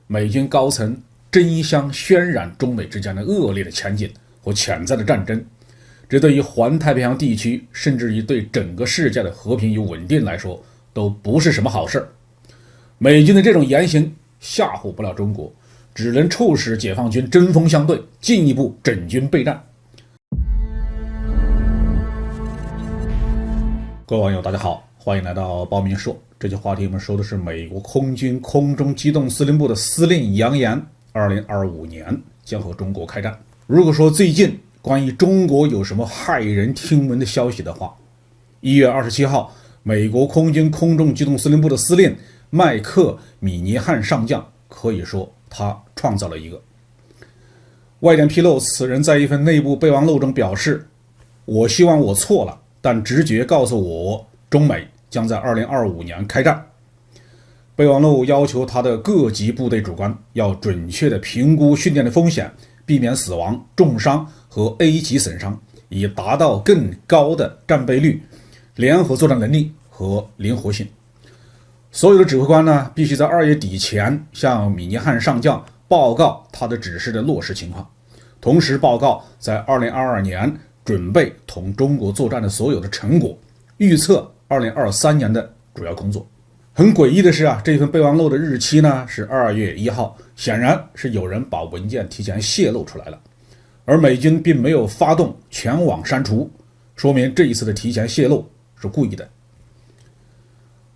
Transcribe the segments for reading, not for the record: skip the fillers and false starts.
美军高层争相渲染中美之间的恶劣的前景和潜在的战争，这对于环太平洋地区，甚至于对整个世界的和平与稳定来说，都不是什么好事。美军的这种言行吓唬不了中国，只能促使解放军针锋相对，进一步整军备战。各位网友大家好，欢迎来到包明说。这期话题我们说的是美国空军空中机动司令部的司令扬言2025年将和中国开战。如果说最近关于中国有什么骇人听闻的消息的话，1月27号美国空军空中机动司令部的司令麦克米尼汉上将，可以说他创造了一个。外电披露，此人在一份内部备忘录中表示，我希望我错了，但直觉告诉我中美将在2025年开战。备忘录要求他的各级部队主官要准确地评估训练的风险，避免死亡、重伤和 A 级损伤，以达到更高的战备率、联合作战能力和灵活性。所有的指挥官呢，必须在2月底前向米尼汉上将报告他的指示的落实情况，同时报告在2022年准备同中国作战的所有的成果，预测2023年的主要工作。很诡异的是这份备忘录的日期呢是2月1号，显然是有人把文件提前泄露出来了，而美军并没有发动全网删除，说明这一次的提前泄露是故意的。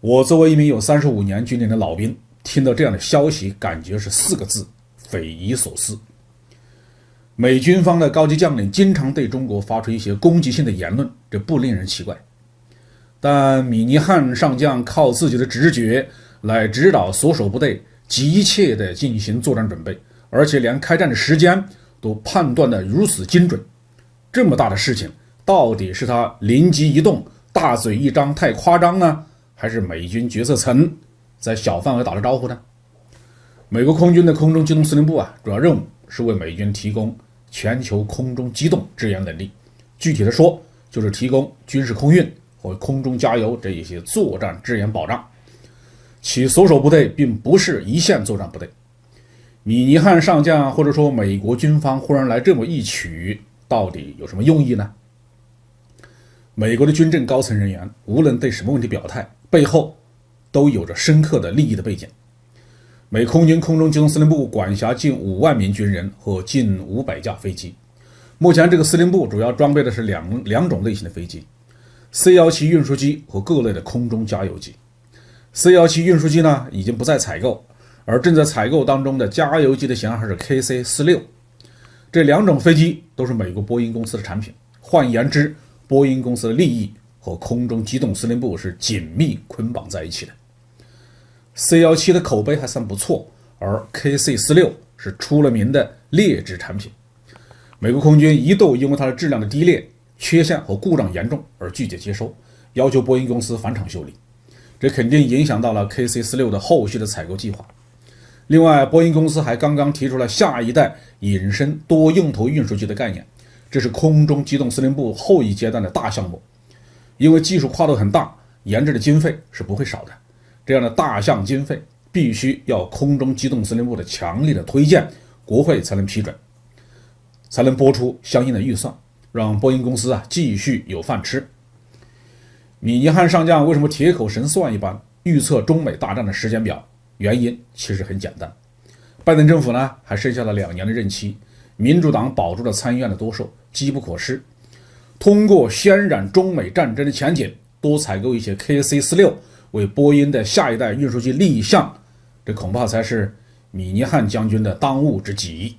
我作为一名有35年军龄的老兵，听到这样的消息，感觉是4个字：匪夷所思。美军方的高级将领经常对中国发出一些攻击性的言论，这不令人奇怪。但米尼汉上将靠自己的直觉来指导所属部队急切地进行作战准备，而且连开战的时间都判断得如此精准。这么大的事情，到底是他灵机一动、大嘴一张太夸张呢，还是美军决策层在小范围打了招呼呢？美国空军的空中机动司令部主要任务是为美军提供全球空中机动支援能力，具体的说，就是提供军事空运和空中加油这一些作战支援保障。其所属部队并不是一线作战部队。米尼汉上将或者说美国军方忽然来这么一曲，到底有什么用意呢？美国的军政高层人员无论对什么问题表态，背后都有着深刻的利益的背景。美空军空中机动司令部管辖近5万名军人和近500架飞机。目前这个司令部主要装备的是两种类型的飞机， C-17 运输机和各类的空中加油机。 C-17 运输机呢已经不再采购，而正在采购当中的加油机的型号是 KC-46。 这两种飞机都是美国波音公司的产品，换言之，波音公司的利益和空中机动司令部是紧密捆绑在一起的。C-17 的口碑还算不错，而 KC-46 是出了名的劣质产品。美国空军一度因为它的质量的低劣、缺陷和故障严重而拒绝接收，要求波音公司返厂修理，这肯定影响到了 KC-46 的后续的采购计划。另外，波音公司还刚刚提出了下一代隐身多用途运输机的概念，这是空中机动司令部后一阶段的大项目。因为技术跨度很大，研制的经费是不会少的，这样的大项经费必须要空中机动司令部的强力的推荐，国会才能批准，才能拨出相应的预算，让波音公司继续有饭吃。米尼汉上将为什么铁口神算一般预测中美大战的时间表？原因其实很简单，拜登政府呢还剩下了2年的任期，民主党保住了参议院的多数，机不可失。通过渲染中美战争的前景，多采购一些 KC-46， 为波音的下一代运输机立项，这恐怕才是米尼汉将军的当务之急。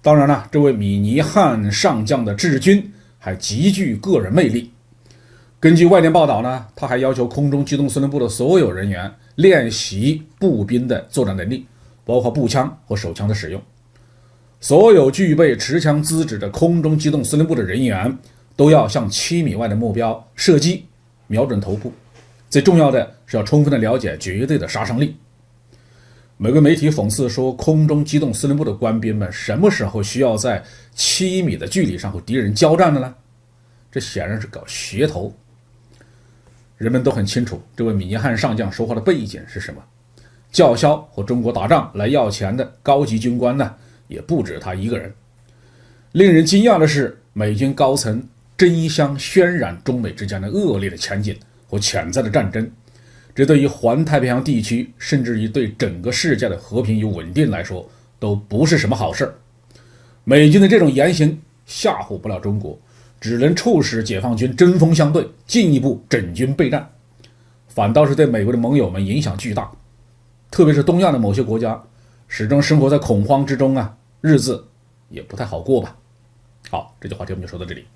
当然了，这位米尼汉上将的治军还极具个人魅力。根据外电报道呢，他还要求空中机动司令部的所有人员练习步兵的作战能力，包括步枪和手枪的使用。所有具备持枪资质的空中机动司令部的人员都要向7米外的目标射击，瞄准头部。最重要的是要充分的了解绝对的杀伤力。美国媒体讽刺说，空中机动司令部的官兵们什么时候需要在7米的距离上和敌人交战的呢？这显然是搞噱头。人们都很清楚这位米尼汉上将说话的背景是什么。叫嚣和中国打仗来要钱的高级军官呢，也不止他一个人。令人惊讶的是，美军高层争相渲染中美之间的恶劣的前景和潜在的战争，这对于环太平洋地区，甚至于对整个世界的和平与稳定来说，都不是什么好事。美军的这种言行吓唬不了中国，只能促使解放军针锋相对，进一步整军备战，反倒是对美国的盟友们影响巨大。特别是东亚的某些国家，始终生活在恐慌之中啊，日子也不太好过吧。好，这句话题我们就说到这里。